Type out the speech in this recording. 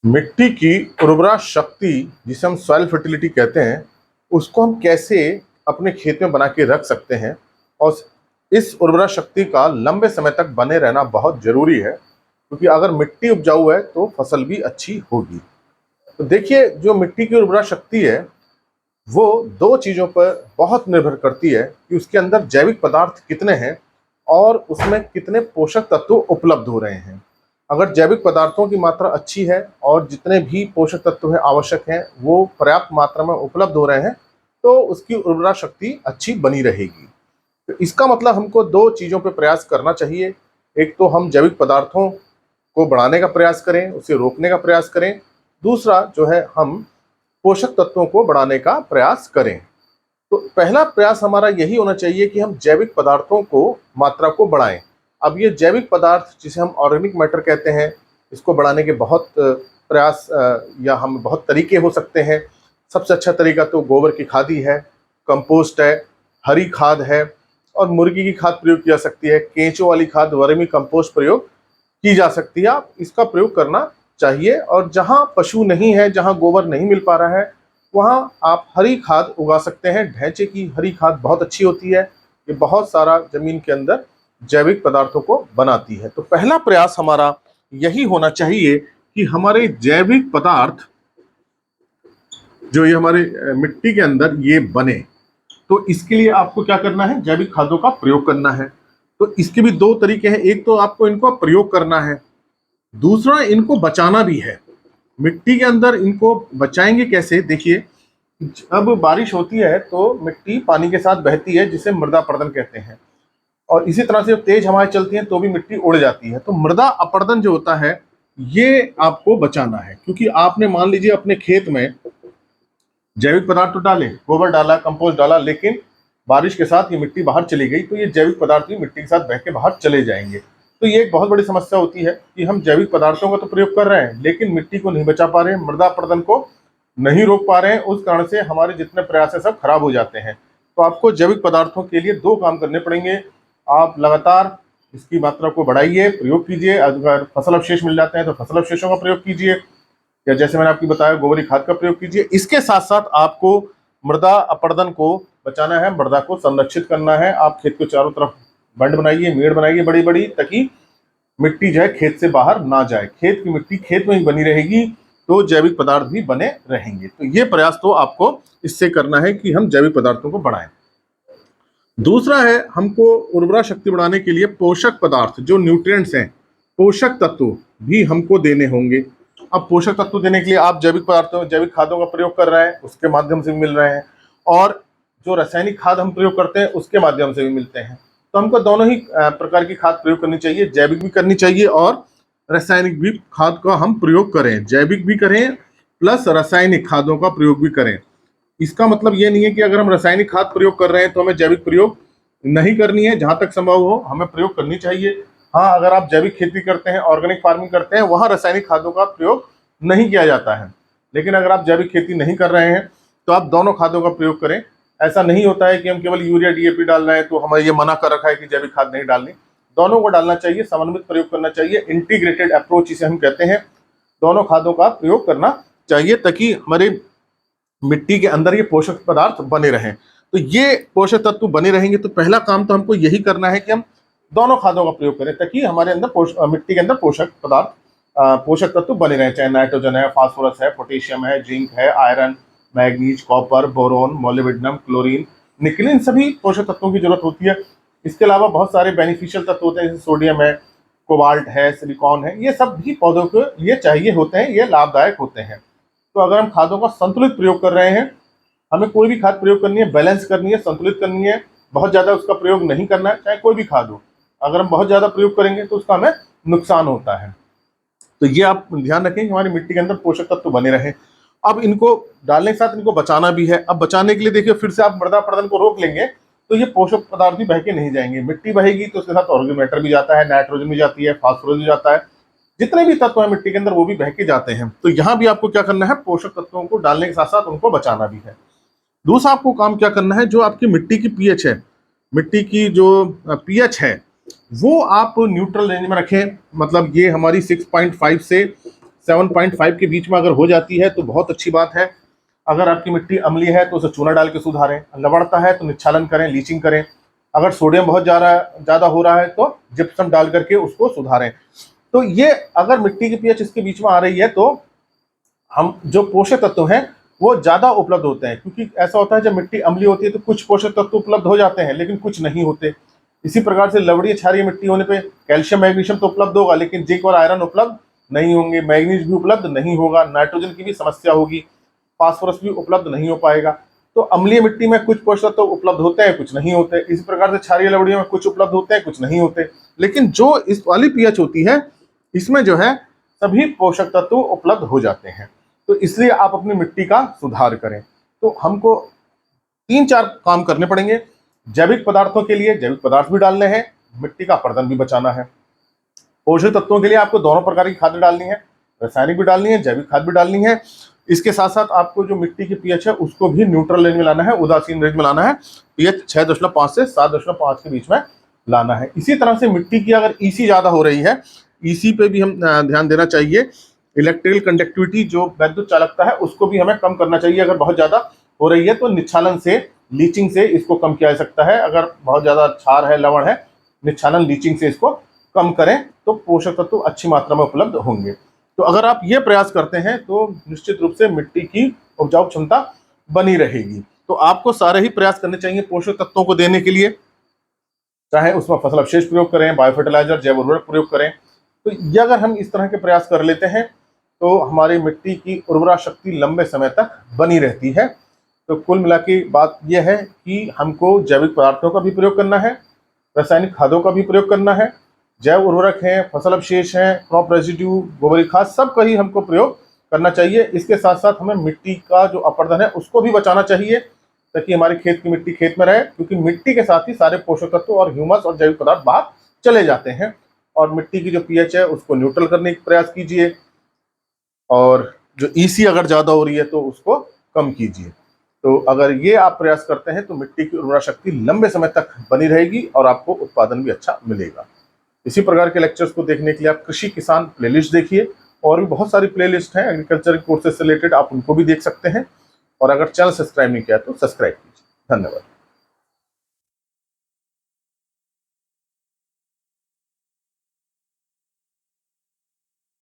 मिट्टी की उर्वरा शक्ति जिसे हम सॉइल फर्टिलिटी कहते हैं, उसको हम कैसे अपने खेत में बना के रख सकते हैं और इस उर्वरा शक्ति का लंबे समय तक बने रहना बहुत ज़रूरी है, क्योंकि अगर मिट्टी उपजाऊ है तो फसल भी अच्छी होगी। तो देखिए, जो मिट्टी की उर्वरा शक्ति है, वो 2 चीज़ों पर बहुत निर्भर करती है कि उसके अंदर जैविक पदार्थ कितने हैं और उसमें कितने पोषक तत्व उपलब्ध हो रहे हैं। अगर जैविक पदार्थों की मात्रा अच्छी है और जितने भी पोषक तत्व हैं आवश्यक हैं, वो पर्याप्त मात्रा में उपलब्ध हो रहे हैं, तो उसकी उर्वरा शक्ति अच्छी बनी रहेगी। तो इसका मतलब हमको 2 चीज़ों पे प्रयास करना चाहिए। एक तो हम जैविक पदार्थों को बढ़ाने का प्रयास करें, उसे रोकने का प्रयास करें। दूसरा जो है, हम पोषक तत्वों को बढ़ाने का प्रयास करें। तो पहला प्रयास हमारा यही होना चाहिए कि हम जैविक पदार्थों को मात्रा को बढ़ाएं। अब ये जैविक पदार्थ जिसे हम ऑर्गेनिक मैटर कहते हैं, इसको बढ़ाने के बहुत प्रयास या हम बहुत तरीके हो सकते हैं। सबसे अच्छा तरीका तो गोबर की खाद ही है, कंपोस्ट है, हरी खाद है और मुर्गी की खाद प्रयोग की जा सकती है। केंचुओं वाली खाद, वर्मी कंपोस्ट प्रयोग की जा सकती है। आप इसका प्रयोग करना चाहिए। और जहाँ पशु नहीं है, जहाँ गोबर नहीं मिल पा रहा है, वहाँ आप हरी खाद उगा सकते हैं। ढैंचे की हरी खाद बहुत अच्छी होती है, ये बहुत सारा जमीन के अंदर जैविक पदार्थों को बनाती है। तो पहला प्रयास हमारा यही होना चाहिए कि हमारे जैविक पदार्थ जो ये हमारे मिट्टी के अंदर ये बने। तो इसके लिए आपको क्या करना है, जैविक खादों का प्रयोग करना है। तो इसके भी 2 तरीके हैं। एक तो आपको इनको प्रयोग करना है, दूसरा इनको बचाना भी है। मिट्टी के अंदर इनको बचाएंगे कैसे? देखिए, जब बारिश होती है तो मिट्टी पानी के साथ बहती है, जिसे मृदा अपरदन कहते हैं। और इसी तरह से जब तेज हवाएं चलती हैं तो भी मिट्टी उड़ जाती है। तो मृदा अपरदन जो होता है, ये आपको बचाना है। क्योंकि आपने मान लीजिए अपने खेत में जैविक पदार्थ तो डाले, गोबर डाला, कंपोस्ट डाला, लेकिन बारिश के साथ ये मिट्टी बाहर चली गई, तो ये जैविक पदार्थ भी मिट्टी के साथ बह के बाहर चले जाएंगे। तो ये एक बहुत बड़ी समस्या होती है कि हम जैविक पदार्थों का तो प्रयोग कर रहे हैं, लेकिन मिट्टी को नहीं बचा पा रहे हैं, मृदा अपरदन को नहीं रोक पा रहे हैं। उस कारण से हमारे जितने प्रयास है सब खराब हो जाते हैं। तो आपको जैविक पदार्थों के लिए 2 काम करने पड़ेंगे। आप लगातार इसकी मात्रा को बढ़ाइए, प्रयोग कीजिए। अगर फसल अवशेष मिल जाते हैं तो फसल अवशेषों का प्रयोग कीजिए, या जैसे मैंने आपको बताया गोबरी खाद का प्रयोग कीजिए। इसके साथ साथ आपको मृदा अपरदन को बचाना है, मृदा को संरक्षित करना है। आप खेत को चारों तरफ बंड बनाइए, मेड़ बनाइए बड़ी बड़ी, ताकि मिट्टी जो है खेत से बाहर ना जाए। खेत की मिट्टी खेत में ही बनी रहेगी, तो जैविक पदार्थ भी बने रहेंगे। तो ये प्रयास तो आपको इससे करना है कि हम जैविक पदार्थों को बढ़ाएं। दूसरा है, हमको उर्वरा शक्ति बढ़ाने के लिए पोषक पदार्थ, जो न्यूट्रिएंट्स हैं, पोषक तत्व भी हमको देने होंगे। अब पोषक तत्व देने के लिए आप जैविक पदार्थों, जैविक खादों का प्रयोग कर रहे हैं, उसके माध्यम से भी मिल रहे हैं, और जो रासायनिक खाद हम प्रयोग करते हैं उसके माध्यम से भी मिलते हैं। तो हमको दोनों ही प्रकार की खाद प्रयोग करनी चाहिए, जैविक भी करनी चाहिए और रासायनिक भी खाद का हम प्रयोग करें। जैविक भी करें प्लस रासायनिक खादों का प्रयोग भी करें। इसका मतलब ये नहीं है कि अगर हम रासायनिक खाद प्रयोग कर रहे हैं तो हमें जैविक प्रयोग नहीं करनी है। जहां तक संभव हो हमें प्रयोग करनी चाहिए। हाँ, अगर आप जैविक खेती करते हैं, ऑर्गेनिक फार्मिंग करते हैं, वहां रासायनिक खादों का प्रयोग नहीं किया जाता है। लेकिन अगर आप जैविक खेती नहीं कर रहे हैं तो आप दोनों खादों का प्रयोग करें। ऐसा नहीं होता है कि हम केवल यूरिया डीएपी डाल रहे हैं तो हमें ये मना कर रखा है कि जैविक खाद नहीं डालनी। दोनों को डालना चाहिए, समन्वित प्रयोग करना चाहिए, इंटीग्रेटेड अप्रोच इसे हम कहते हैं। दोनों खादों का प्रयोग करना चाहिए ताकि हमारे मिट्टी के अंदर ये पोषक पदार्थ बने रहें। तो ये पोषक तत्व बने रहेंगे तो पहला काम तो हमको यही करना है कि हम दोनों खादों का प्रयोग करें, ताकि हमारे अंदर मिट्टी के अंदर पोषक पदार्थ, पोषक तत्व बने रहें। चाहे नाइट्रोजन है, फास्फोरस है, पोटेशियम है, जिंक है, iron, manganese, copper, boron, molybdenum, chlorine, निकल, इन सभी पोषक तत्वों की जरूरत होती है। इसके अलावा बहुत सारे बेनिफिशियल तत्व होते हैं, जैसे सोडियम है, कोबाल्ट है, सिलिकॉन है। ये सब भी पौधों के लिए चाहिए होते हैं, ये लाभदायक होते हैं। तो अगर हम खादों का संतुलित प्रयोग कर रहे हैं, हमें कोई भी खाद प्रयोग करनी है, बैलेंस करनी है, संतुलित करनी है। बहुत ज़्यादा उसका प्रयोग नहीं करना है, चाहे कोई भी खाद हो। अगर हम बहुत ज़्यादा प्रयोग करेंगे तो उसका हमें नुकसान होता है। तो ये आप ध्यान रखें कि हमारी मिट्टी के अंदर पोषक तत्व बने रहें। अब इनको डालने के साथ इनको बचाना भी है। अब बचाने के लिए देखिए, फिर से आप मृदा अपरदन को रोक लेंगे तो ये पोषक पदार्थ भी बह के नहीं जाएंगे। मिट्टी बहेगी तो उसके साथ ऑर्गेनिक मैटर भी जाता है, नाइट्रोजन भी जाती है, फास्फोरस भी जाता है, जितने भी तत्व हैं मिट्टी के अंदर वो भी बह के जाते हैं। तो यहाँ भी आपको क्या करना है, पोषक तत्वों को डालने के साथ साथ उनको बचाना भी है। दूसरा आपको काम क्या करना है, जो आपकी मिट्टी की पीएच है, मिट्टी की जो पीएच है, वो आप न्यूट्रल रेंज में रखें। मतलब ये हमारी 6.5 से 7.5 के बीच में अगर हो जाती है तो बहुत अच्छी बात है। अगर आपकी मिट्टी अम्लीय है तो उसे चूना डाल के सुधारें, लवणता है तो निच्छालन करें, लीचिंग करें। अगर सोडियम बहुत ज़्यादा हो रहा है तो जिप्सम डाल करके उसको सुधारें। तो ये अगर मिट्टी की पीएच इसके बीच में आ रही है तो हम जो पोषक तत्व हैं वो ज़्यादा उपलब्ध होते हैं, क्योंकि ऐसा होता है जब मिट्टी अम्लीय होती है तो कुछ पोषक तत्व उपलब्ध हो जाते हैं लेकिन कुछ नहीं होते। इसी प्रकार से लवणीय क्षारीय मिट्टी होने पे कैल्शियम मैग्नीशियम तो उपलब्ध होगा लेकिन जिंक और आयरन उपलब्ध नहीं होंगे, मैग्नीज भी उपलब्ध नहीं होगा, नाइट्रोजन की भी समस्या होगी, फास्फोरस भी उपलब्ध नहीं हो पाएगा। तो अम्लीय मिट्टी में कुछ पोषक तत्व उपलब्ध होते हैं, कुछ नहीं होते। इसी प्रकार से क्षारीय लवणीय में कुछ उपलब्ध होते हैं, कुछ नहीं होते। लेकिन जो इस वाली पीएच होती है इसमें जो है सभी पोषक तत्व उपलब्ध हो जाते हैं। तो इसलिए आप अपनी मिट्टी का सुधार करें। तो हमको 3-4 काम करने पड़ेंगे। जैविक पदार्थों के लिए जैविक पदार्थ भी डालने हैं, मिट्टी का अपरदन भी बचाना है। पोषक तत्वों के लिए आपको दोनों प्रकार की खाद डालनी है, रासायनिक भी डालनी है, जैविक खाद भी डालनी है। इसके साथ साथ आपको जो मिट्टी की पीएच है उसको भी न्यूट्रल रेंज में लाना है, उदासीन रेंज में लाना है। पीएच 6.5 से 7.5 के बीच में लाना है। इसी तरह से मिट्टी की अगर ईसी ज़्यादा हो रही है, ईसी पे भी हम ध्यान देना चाहिए। इलेक्ट्रिकल कंडक्टिविटी जो विद्युत चालकता है उसको भी हमें कम करना चाहिए। अगर बहुत ज़्यादा हो रही है तो निच्छालन से, लीचिंग से इसको कम किया जा सकता है। अगर बहुत ज़्यादा क्षार है, लवण है, निच्छालन लीचिंग से इसको कम करें तो पोषक तत्व अच्छी मात्रा में उपलब्ध होंगे। तो अगर आप ये प्रयास करते हैं तो निश्चित रूप से मिट्टी की उपजाऊ क्षमता बनी रहेगी। तो आपको सारे ही प्रयास करने चाहिए पोषक तत्वों को देने के लिए, चाहे उसमें फसल अवशेष प्रयोग करें, बायो फर्टिलाइजर, जैव उर्वरक प्रयोग करें। तो ये अगर हम इस तरह के प्रयास कर लेते हैं तो हमारी मिट्टी की उर्वरा शक्ति लंबे समय तक बनी रहती है। तो कुल मिला के बात यह है कि हमको जैविक पदार्थों का भी प्रयोग करना है, रासायनिक खादों का भी प्रयोग करना है, जैव उर्वरक हैं, फसल अवशेष हैं, क्रॉप रेजिड्यू, गोबरी खाद, सब का ही हमको प्रयोग करना चाहिए। इसके साथ साथ हमें मिट्टी का जो अपरदन है उसको भी बचाना चाहिए ताकि हमारे खेत की मिट्टी खेत में रहे, क्योंकि मिट्टी के साथ ही सारे पोषक तत्व और ह्यूमस और जैविक पदार्थ बाहर चले जाते हैं। और मिट्टी की जो पीएच है उसको न्यूट्रल करने का प्रयास कीजिए, और जो ईसी अगर ज़्यादा हो रही है तो उसको कम कीजिए। तो अगर ये आप प्रयास करते हैं तो मिट्टी की उर्वरा शक्ति लंबे समय तक बनी रहेगी और आपको उत्पादन भी अच्छा मिलेगा। इसी प्रकार के लेक्चर्स को देखने के लिए आप कृषि किसान प्लेलिस्ट देखिए, और भी बहुत सारी प्लेलिस्ट हैं एग्रीकल्चर कोर्सेज से रिलेटेड, आप उनको भी देख सकते हैं। और अगर चैनल सब्सक्राइब नहीं किया तो सब्सक्राइब कीजिए। धन्यवाद।